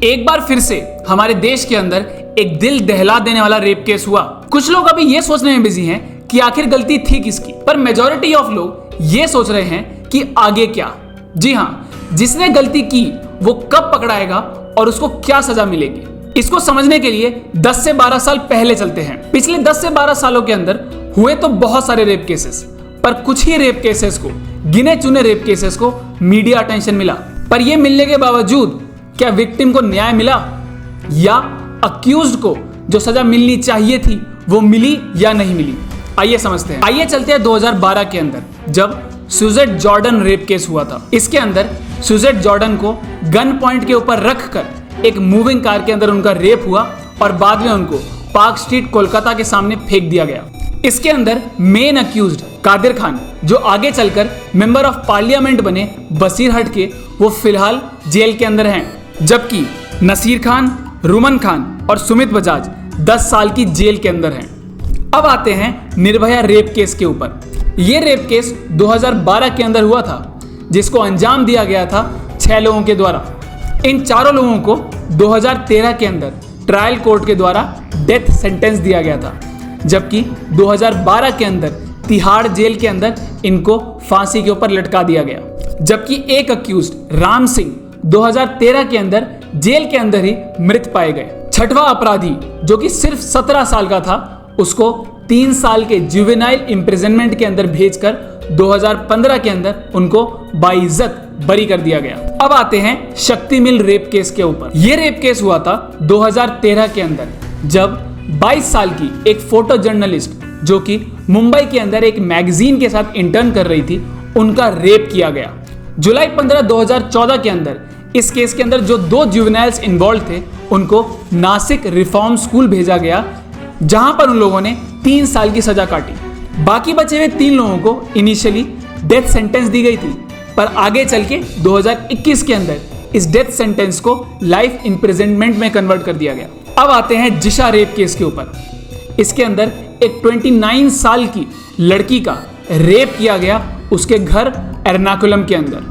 एक बार फिर से हमारे देश के अंदर एक दिल दहला देने वाला रेप केस हुआ। कुछ लोग अभी ये सोचने में बिजी हैं कि आखिर गलती थी किसकी, पर मेजॉरिटी ऑफ लोग ये सोच रहे हैं कि आगे क्या। जी हाँ, जिसने गलती की वो कब पकड़ाएगा और उसको क्या सजा मिलेगी। इसको समझने के लिए 10 से 12 साल पहले चलते हैं। पिछले 10 से 12 सालों के अंदर हुए तो बहुत सारे रेप केसेस, पर कुछ ही रेप केसेस को, गिने चुने रेप केसेस को मीडिया अटेंशन मिला। पर यह मिलने के बावजूद क्या विक्टिम को न्याय मिला या अक्यूज्ड को जो सजा मिलनी चाहिए थी वो मिली या नहीं मिली, आइए समझते हैं। आइए चलते हैं 2012 के अंदर, जब सुजेट जॉर्डन रेप केस हुआ था। इसके अंदर सुजेट जॉर्डन को गन पॉइंट के ऊपर रखकर एक मूविंग कार के अंदर उनका रेप हुआ और बाद में उनको पार्क स्ट्रीट कोलकाता के सामने फेंक दिया गया। इसके अंदर मेन अक्यूज्ड कादिर खान, जो आगे चलकर मेंबर ऑफ पार्लियामेंट बने बसीरहट के, वो फिलहाल जेल के अंदर हैं, जबकि नसीर खान, रुमन खान और सुमित बजाज 10 साल की जेल के अंदर हैं। अब आते हैं निर्भया रेप केस के ऊपर। यह रेप केस 2012 के अंदर हुआ था, जिसको अंजाम दिया गया था 6 लोगों के द्वारा। इन चारों लोगों को 2013 के अंदर ट्रायल कोर्ट के द्वारा डेथ सेंटेंस दिया गया था, जबकि 2012 के अंदर तिहाड़ जेल के अंदर इनको फांसी के ऊपर लटका दिया गया। जबकि एक अक्यूज्ड राम सिंह 2013 के अंदर जेल के अंदर ही मृत पाए गए। छठवां अपराधी, जो कि सिर्फ 17 साल का था, उसको 3 साल के जुवेनाइल इम्प्रिजनमेंट के अंदर भेजकर 2015 के अंदर उनको बाइज्जत बरी कर दिया गया। अब आते हैं शक्ति मिल रेप केस के ऊपर। यह रेप केस हुआ था 2013 के अंदर, जब 22 साल की एक फोटो जर्नलिस्ट, जो कि मुंबई के अंदर एक मैगजीन के साथ इंटर्न कर रही थी, उनका रेप किया गया। जुलाई 15, 2014 के अंदर इस केस के अंदर जो 2 जुवेनाइल्स इन्वॉल्व थे, उनको नासिक रिफॉर्म स्कूल भेजा गया, जहां पर उन लोगों ने 3 साल की सजा काटी। बाकी बचे हुए 3 लोगों को इनिशियली डेथ सेंटेंस दी गई थी, पर आगे चल के 2021 के अंदर इस डेथ सेंटेंस को लाइफ इम्प्रिजनमेंट में कन्वर्ट कर दिया गया। अब आते हैं जिशा रेप केस के ऊपर। इसके अंदर एक 29 साल की लड़की का रेप किया गया उसके घर एर्नाकुलम के अंदर,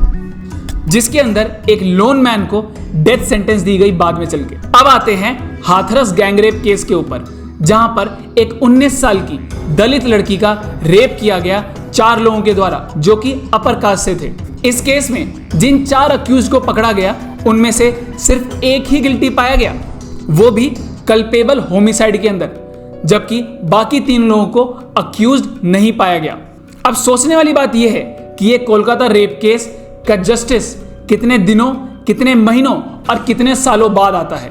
जिसके अंदर एक लोन मैन को डेथ सेंटेंस दी गई बाद में चल के। अब आते हैं हाथरस गैंगरेप केस के ऊपर, जहां पर एक 19 साल की दलित लड़की का रेप किया गया 4 लोगों के द्वारा, जो कि अपर कास्ट से थे। इस केस में जिन 4 अक्यूज को पकड़ा गया, उनमें से सिर्फ एक ही गिल्टी पाया गया, वो भी कल्पेबल होमिसाइड के अंदर, जबकि बाकी 3 लोगों को अक्यूज्ड नहीं पाया गया। अब सोचने वाली बात यह है कि ये कोलकाता रेप केस का जस्टिस कितने दिनों, कितने महीनों और कितने सालों बाद आता है।